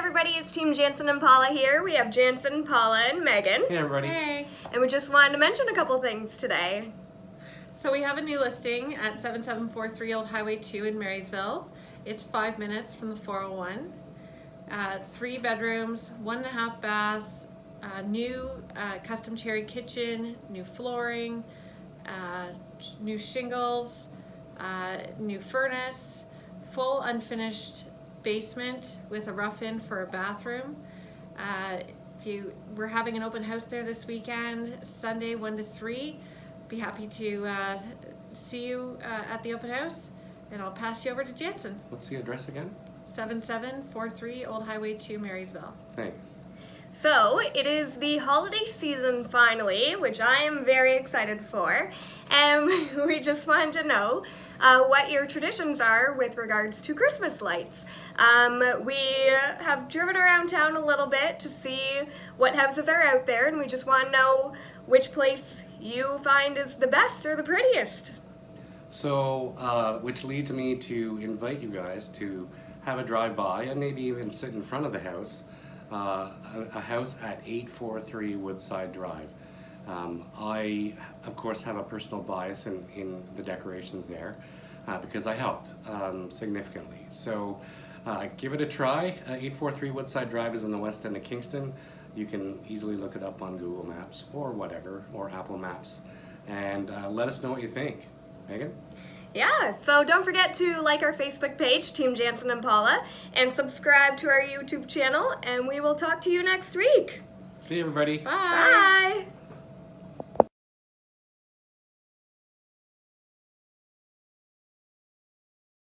everybody, it's Team Janssen and Paula here. We have Janssen, Paula, and Megan. Hey everybody. Hey. And we just wanted to mention a couple things today. So we have a new listing at 7743 Old Highway 2 in Marysville. It's 5 minutes from the 401. 3 bedrooms, 1.5 baths, new custom cherry kitchen, new flooring, new shingles, new furnace, full unfinished basement with a rough-in for a bathroom. We're having an open house there this weekend, Sunday 1 to 3. Be happy to see you at the open house, and I'll pass you over to Janssen. What's the address again? 7743 Old Highway 2, Marysville. Thanks. So, it is the holiday season finally, which I am very excited for. And we just wanted to know what your traditions are with regards to Christmas lights. We have driven around town a little bit to see what houses are out there, and we just want to know which place you find is the best or the prettiest. So, which leads me to invite you guys to have a drive-by and maybe even sit in front of the house, a house at 843 Woodside Drive. I, of course, have a personal bias in the decorations there because I helped significantly. So give it a try. 843 Woodside Drive is in the west end of Kingston. You can easily look it up on Google Maps or whatever, or Apple Maps, and let us know what you think. Megan? Yeah, so don't forget to like our Facebook page, Team Janssen and Paula, and subscribe to our YouTube channel, and we will talk to you next week. See you, everybody. Bye. Bye!